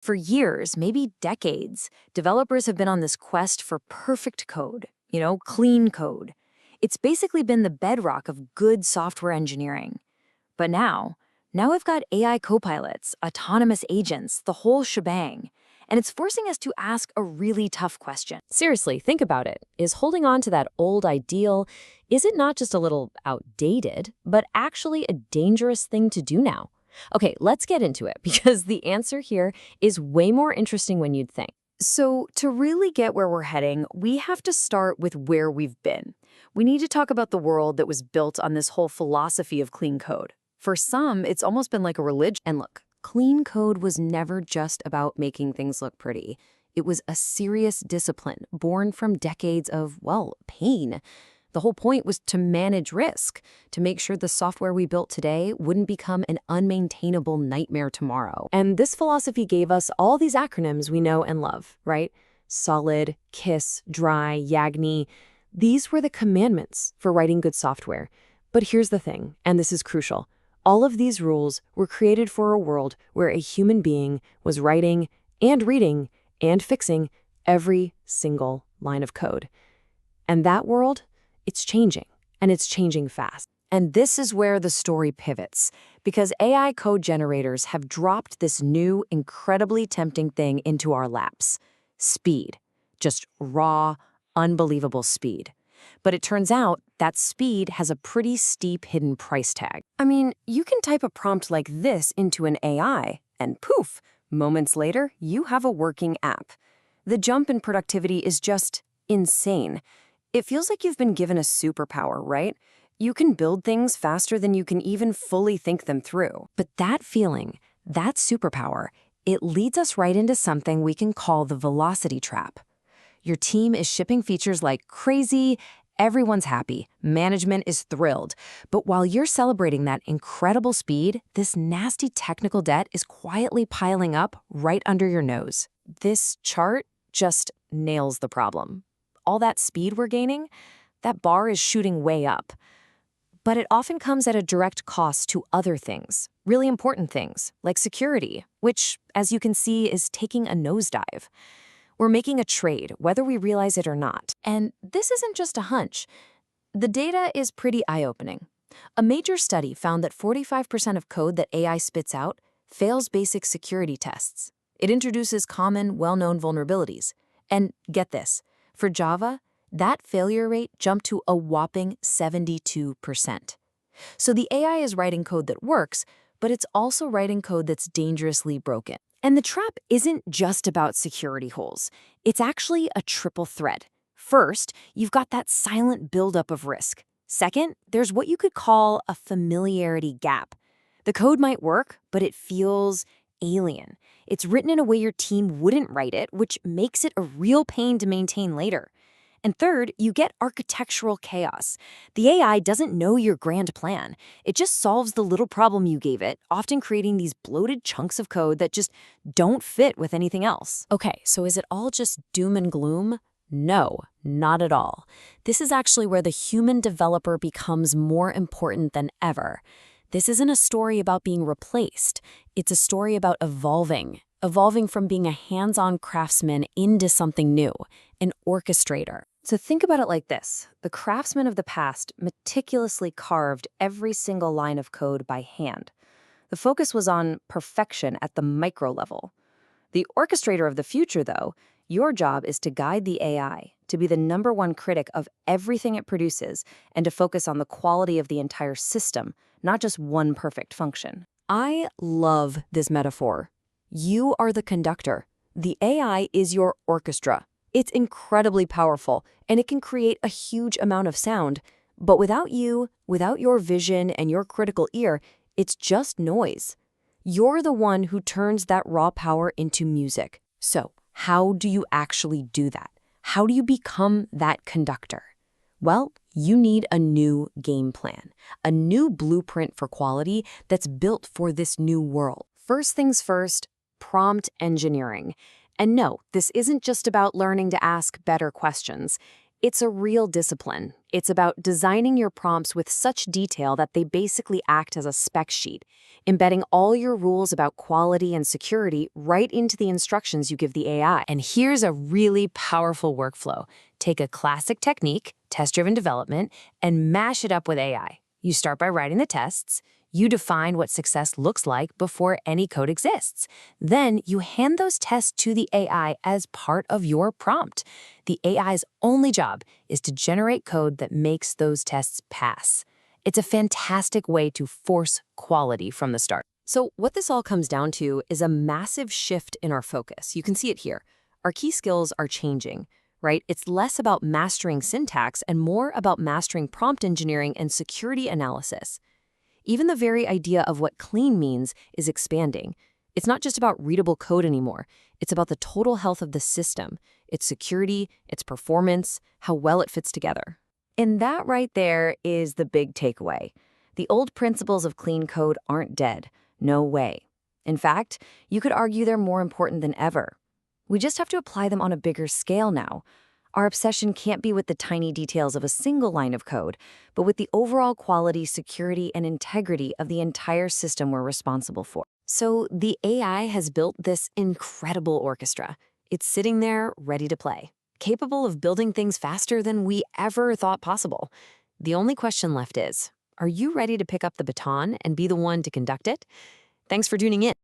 For years, maybe decades, developers have been on this quest for perfect code, clean code. It's basically been the bedrock of good software engineering. But now we've got AI copilots, autonomous agents, the whole shebang. And it's forcing us to ask a really tough question. Seriously, think about it. Is holding on to that old ideal, is it not just a little outdated, but actually a dangerous thing to do now? Okay, let's get into it, because the answer here is way more interesting when you'd think. So, to really get where we're heading, we have to start with where we've been. We need to talk about the world that was built on this whole philosophy of clean code. For some, it's almost been like a religion. And look, clean code was never just about making things look pretty. It was a serious discipline born from decades of, well, pain. The whole point was to manage risk, to make sure the software we built today wouldn't become an unmaintainable nightmare tomorrow. And this philosophy gave us all these acronyms we know and love, right? Solid, KISS, dry, YAGNI. These were the commandments for writing good software. But here's the thing, and this is crucial. All of these rules were created for a world where a human being was writing and reading and fixing every single line of code. And that world, it's changing, and it's changing fast. And this is where the story pivots, because AI code generators have dropped this new, incredibly tempting thing into our laps. Speed. Just raw, unbelievable speed. But it turns out that speed has a pretty steep hidden price tag. I mean, you can type a prompt like this into an AI, and poof, moments later, you have a working app. The jump in productivity is just insane. It feels like you've been given a superpower, right? You can build things faster than you can even fully think them through. But that feeling, that superpower, it leads us right into something we can call the velocity trap. Your team is shipping features like crazy, everyone's happy, management is thrilled. But while you're celebrating that incredible speed, this nasty technical debt is quietly piling up right under your nose. This chart just nails the problem. All that speed we're gaining, that bar is shooting way up. But it often comes at a direct cost to other things, really important things, like security, which, as you can see, is taking a nosedive. We're making a trade, whether we realize it or not. And this isn't just a hunch. The data is pretty eye-opening. A major study found that 45% of code that AI spits out fails basic security tests. It introduces common, well-known vulnerabilities. And get this, for Java, that failure rate jumped to a whopping 72%. So the AI is writing code that works, but it's also writing code that's dangerously broken. And the trap isn't just about security holes. It's actually a triple threat. First, you've got that silent buildup of risk. Second, there's what you could call a familiarity gap. The code might work, but it feels alien. It's written in a way your team wouldn't write it, which makes it a real pain to maintain later. And third, you get architectural chaos. The AI doesn't know your grand plan. It just solves the little problem you gave it, often creating these bloated chunks of code that just don't fit with anything else. Okay, so is it all just doom and gloom? No, not at all. This is actually where the human developer becomes more important than ever. This isn't a story about being replaced. It's a story about evolving from being a hands-on craftsman into something new, an orchestrator. So think about it like this. The craftsmen of the past meticulously carved every single line of code by hand. The focus was on perfection at the micro level. The orchestrator of the future, though, your job is to guide the AI, to be the #1 critic of everything it produces, and to focus on the quality of the entire system, not just one perfect function. I love this metaphor. You are the conductor. The AI is your orchestra. It's incredibly powerful, and it can create a huge amount of sound. But without you, without your vision and your critical ear, it's just noise. You're the one who turns that raw power into music. So, how do you actually do that? How do you become that conductor? Well, you need a new game plan, a new blueprint for quality that's built for this new world. First things first, prompt engineering. And no, this isn't just about learning to ask better questions. It's a real discipline. It's about designing your prompts with such detail that they basically act as a spec sheet, embedding all your rules about quality and security right into the instructions you give the AI. And here's a really powerful workflow. Take a classic technique, test-driven development, and mash it up with AI. You start by writing the tests. You define what success looks like before any code exists. Then you hand those tests to the AI as part of your prompt. The AI's only job is to generate code that makes those tests pass. It's a fantastic way to force quality from the start. So what this all comes down to is a massive shift in our focus. You can see it here. Our key skills are changing, right? It's less about mastering syntax and more about mastering prompt engineering and security analysis. Even the very idea of what clean means is expanding. It's not just about readable code anymore. It's about the total health of the system, its security, its performance, how well it fits together. And that right there is the big takeaway. The old principles of clean code aren't dead. No way. In fact, you could argue they're more important than ever. We just have to apply them on a bigger scale now. Our obsession can't be with the tiny details of a single line of code, but with the overall quality, security, and integrity of the entire system we're responsible for. So the AI has built this incredible orchestra. It's sitting there ready to play, capable of building things faster than we ever thought possible. The only question left is, are you ready to pick up the baton and be the one to conduct it? Thanks for tuning in.